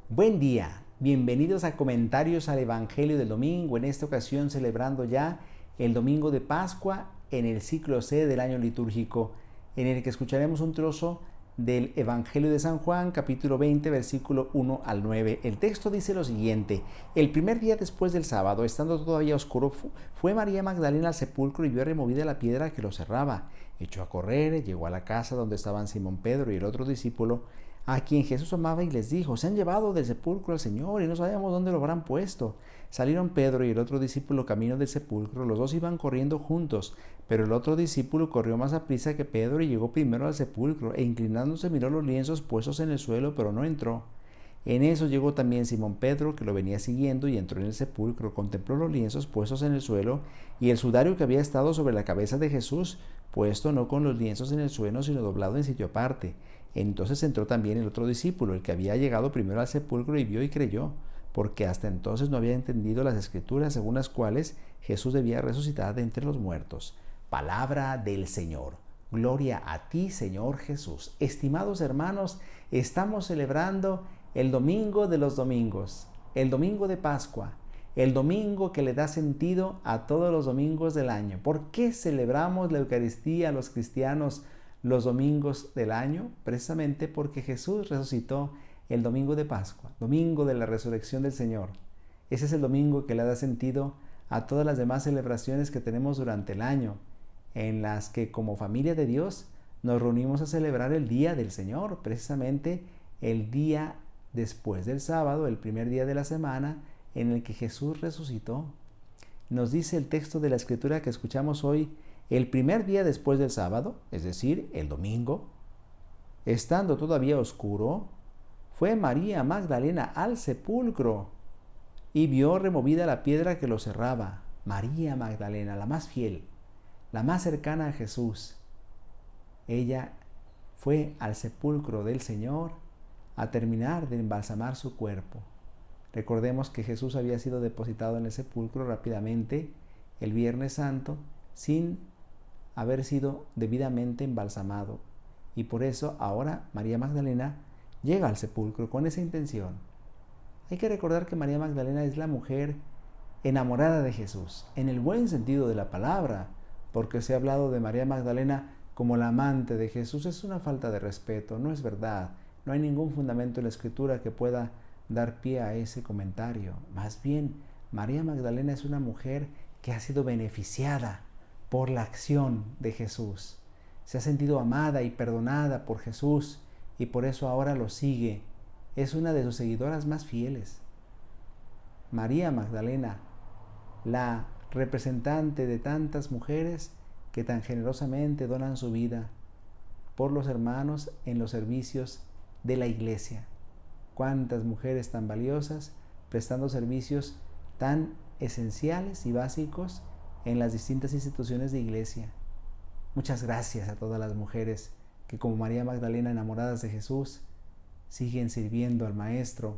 Buen día, bienvenidos a Comentarios al Evangelio del Domingo, en esta ocasión celebrando ya el Domingo de Pascua en el ciclo C del año litúrgico, en el que escucharemos un trozo del Evangelio de San Juan, capítulo 20, versículo 1 al 9. El texto dice lo siguiente: el primer día después del sábado, estando todavía oscuro, fue María Magdalena al sepulcro y vio removida la piedra que lo cerraba. Echó a correr, llegó a la casa donde estaban Simón Pedro y el otro discípulo, a quien Jesús amaba, y les dijo: se han llevado del sepulcro al Señor y no sabemos dónde lo habrán puesto. Salieron Pedro y el otro discípulo camino del sepulcro. Los dos iban corriendo juntos, pero el otro discípulo corrió más aprisa que Pedro y llegó primero al sepulcro, e inclinándose miró los lienzos puestos en el suelo, pero no entró. En eso llegó también Simón Pedro, que lo venía siguiendo, y entró en el sepulcro, contempló los lienzos puestos en el suelo y el sudario que había estado sobre la cabeza de Jesús, puesto no con los lienzos en el suelo, sino doblado en sitio aparte. Entonces entró también el otro discípulo, el que había llegado primero al sepulcro, y vio y creyó, porque hasta entonces no había entendido las escrituras según las cuales Jesús debía resucitar de entre los muertos. Palabra del Señor. Gloria a ti, Señor Jesús. Estimados hermanos, estamos celebrando el domingo de los domingos, el domingo de Pascua, el domingo que le da sentido a todos los domingos del año. ¿Por qué celebramos la Eucaristía los cristianos los domingos del año? Precisamente porque Jesús resucitó el domingo de Pascua, domingo de la resurrección del Señor. Ese es el domingo que le da sentido a todas las demás celebraciones que tenemos durante el año, en las que como familia de Dios nos reunimos a celebrar el día del Señor, precisamente el día después del sábado, el primer día de la semana en el que Jesús resucitó. Nos dice el texto de la Escritura que escuchamos hoy: el primer día después del sábado, es decir, el domingo, estando todavía oscuro, fue María Magdalena al sepulcro y vio removida la piedra que lo cerraba. María Magdalena, la más fiel, la más cercana a Jesús. Ella fue al sepulcro del Señor a terminar de embalsamar su cuerpo. Recordemos que Jesús había sido depositado en el sepulcro rápidamente el Viernes Santo sin haber sido debidamente embalsamado, y por eso ahora María Magdalena llega al sepulcro con esa intención. Hay que recordar que María Magdalena es la mujer enamorada de Jesús, en el buen sentido de la palabra, porque se ha hablado de María Magdalena como la amante de Jesús. Es una falta de respeto, no es verdad. No hay ningún fundamento en la Escritura que pueda dar pie a ese comentario. Más bien, María Magdalena es una mujer que ha sido beneficiada por la acción de Jesús. Se ha sentido amada y perdonada por Jesús, y por eso ahora lo sigue. Es una de sus seguidoras más fieles. María Magdalena, la representante de tantas mujeres que tan generosamente donan su vida por los hermanos en los servicios de la Iglesia. Cuántas mujeres tan valiosas prestando servicios tan esenciales y básicos en las distintas instituciones de Iglesia. Muchas gracias a todas las mujeres que, como María Magdalena, enamoradas de Jesús, siguen sirviendo al Maestro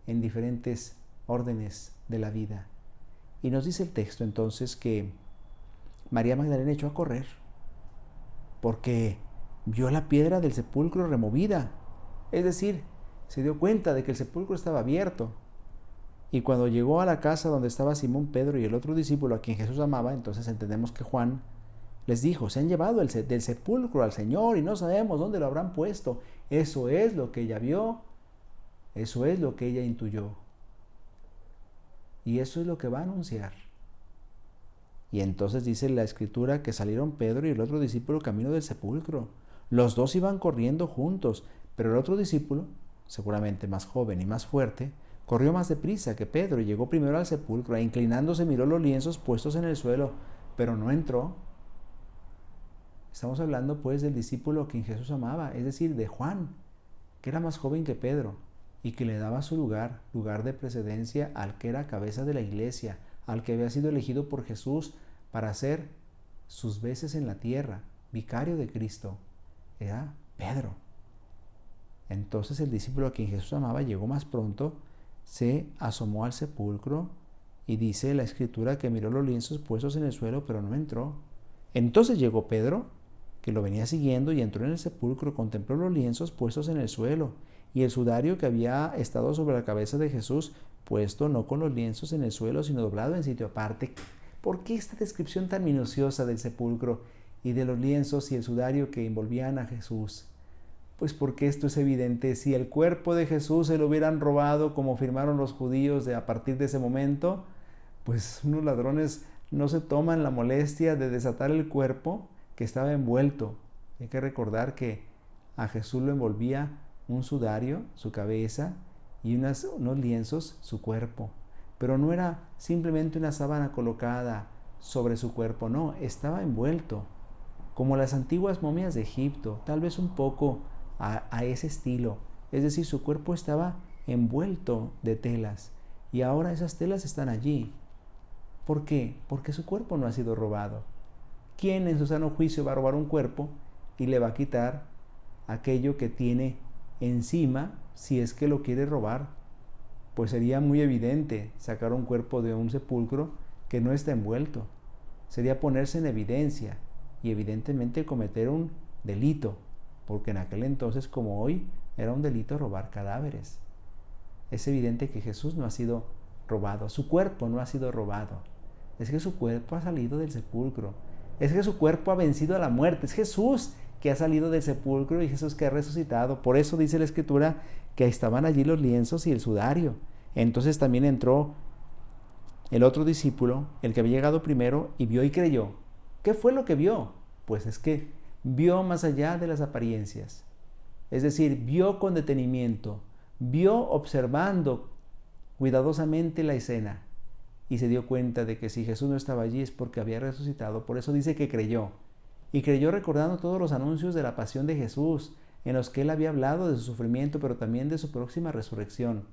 en diferentes órdenes de la vida. Y nos dice el texto entonces que María Magdalena echó a correr porque vio la piedra del sepulcro removida. Es decir, se dio cuenta de que el sepulcro estaba abierto. Y cuando llegó a la casa donde estaba Simón Pedro y el otro discípulo a quien Jesús amaba, entonces entendemos que Juan les dijo: se han llevado del sepulcro al Señor y no sabemos dónde lo habrán puesto. Eso es lo que ella vio, eso es lo que ella intuyó. Y eso es lo que va a anunciar. Y entonces dice la Escritura que salieron Pedro y el otro discípulo camino del sepulcro. Los dos iban corriendo juntos, pero el otro discípulo, seguramente más joven y más fuerte, corrió más deprisa que Pedro y llegó primero al sepulcro, e inclinándose miró los lienzos puestos en el suelo, pero no entró. Estamos hablando pues del discípulo a quien Jesús amaba, es decir, de Juan, que era más joven que Pedro y que le daba su lugar de precedencia al que era cabeza de la iglesia, al que había sido elegido por Jesús para hacer sus veces en la tierra, vicario de Cristo. Era Pedro. Entonces el discípulo a quien Jesús amaba llegó más pronto, se asomó al sepulcro y dice la Escritura que miró los lienzos puestos en el suelo, pero no entró. Entonces llegó Pedro, que lo venía siguiendo, y entró en el sepulcro, contempló los lienzos puestos en el suelo y el sudario que había estado sobre la cabeza de Jesús, puesto no con los lienzos en el suelo, sino doblado en sitio aparte. ¿Por qué esta descripción tan minuciosa del sepulcro y de los lienzos y el sudario que envolvían a Jesús? Pues porque esto es evidente. Si el cuerpo de Jesús se lo hubieran robado, como afirmaron los judíos a partir de ese momento, pues unos ladrones no se toman la molestia de desatar el cuerpo que estaba envuelto. Hay que recordar que a Jesús lo envolvía un sudario, su cabeza, y unos lienzos, su cuerpo. Pero no era simplemente una sábana colocada sobre su cuerpo, no, estaba envuelto, como las antiguas momias de Egipto, tal vez un poco a ese estilo. Es decir, su cuerpo estaba envuelto de telas, y ahora esas telas están allí. ¿Por qué? Porque su cuerpo no ha sido robado. ¿Quién en su sano juicio va a robar un cuerpo y le va a quitar aquello que tiene encima si es que lo quiere robar? Pues sería muy evidente sacar un cuerpo de un sepulcro que no está envuelto. Sería ponerse en evidencia y evidentemente cometer un delito, porque en aquel entonces como hoy era un delito robar cadáveres. Es evidente que Jesús no ha sido robado, su cuerpo no ha sido robado. Es que su cuerpo ha salido del sepulcro. Es que su cuerpo ha vencido a la muerte. Es Jesús que ha salido del sepulcro y Jesús que ha resucitado. Por eso dice la Escritura que estaban allí los lienzos y el sudario. Entonces también entró el otro discípulo, el que había llegado primero, y vio y creyó. ¿Qué fue lo que vio? Pues es que vio más allá de las apariencias. Es decir, vio con detenimiento, vio observando cuidadosamente la escena y se dio cuenta de que si Jesús no estaba allí es porque había resucitado. Por eso dice que creyó. Y creyó recordando todos los anuncios de la pasión de Jesús, en los que él había hablado de su sufrimiento, pero también de su próxima resurrección.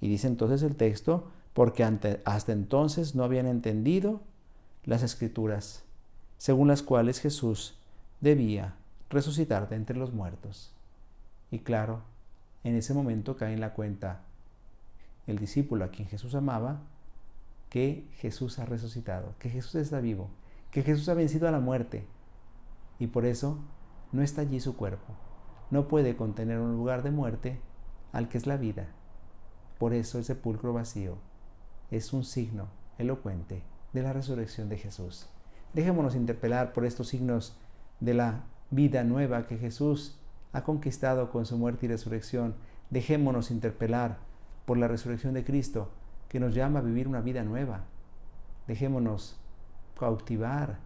Y dice entonces el texto, porque hasta entonces no habían entendido las Escrituras, según las cuales Jesús debía resucitar de entre los muertos. Y claro, en ese momento cae en la cuenta el discípulo a quien Jesús amaba, que Jesús ha resucitado, que Jesús está vivo, que Jesús ha vencido a la muerte. Y por eso no está allí su cuerpo. No puede contener un lugar de muerte al que es la vida. Por eso el sepulcro vacío es un signo elocuente de la resurrección de Jesús. Dejémonos interpelar por estos signos de la vida nueva que Jesús ha conquistado con su muerte y resurrección. Dejémonos interpelar por la resurrección de Cristo, que nos llama a vivir una vida nueva. Dejémonos cautivar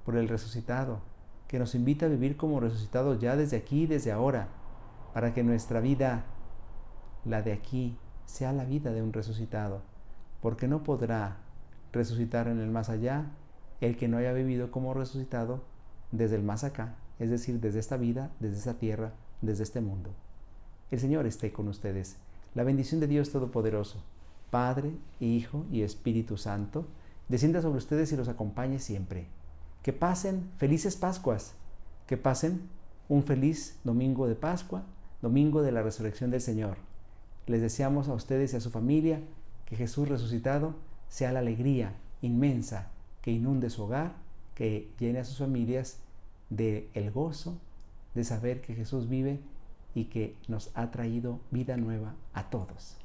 por el resucitado, que nos invita a vivir como resucitados ya desde aquí y desde ahora, para que nuestra vida, la de aquí, sea la vida de un resucitado, porque no podrá resucitar en el más allá el que no haya vivido como resucitado desde el más acá, es decir, desde esta vida, desde esta tierra, desde este mundo. El Señor esté con ustedes. La bendición de Dios Todopoderoso, Padre, Hijo y Espíritu Santo, descienda sobre ustedes y los acompañe siempre. Que pasen felices Pascuas, que pasen un feliz domingo de Pascua, domingo de la resurrección del Señor. Les deseamos a ustedes y a su familia que Jesús resucitado sea la alegría inmensa que inunde su hogar, que llene a sus familias de el gozo de saber que Jesús vive y que nos ha traído vida nueva a todos.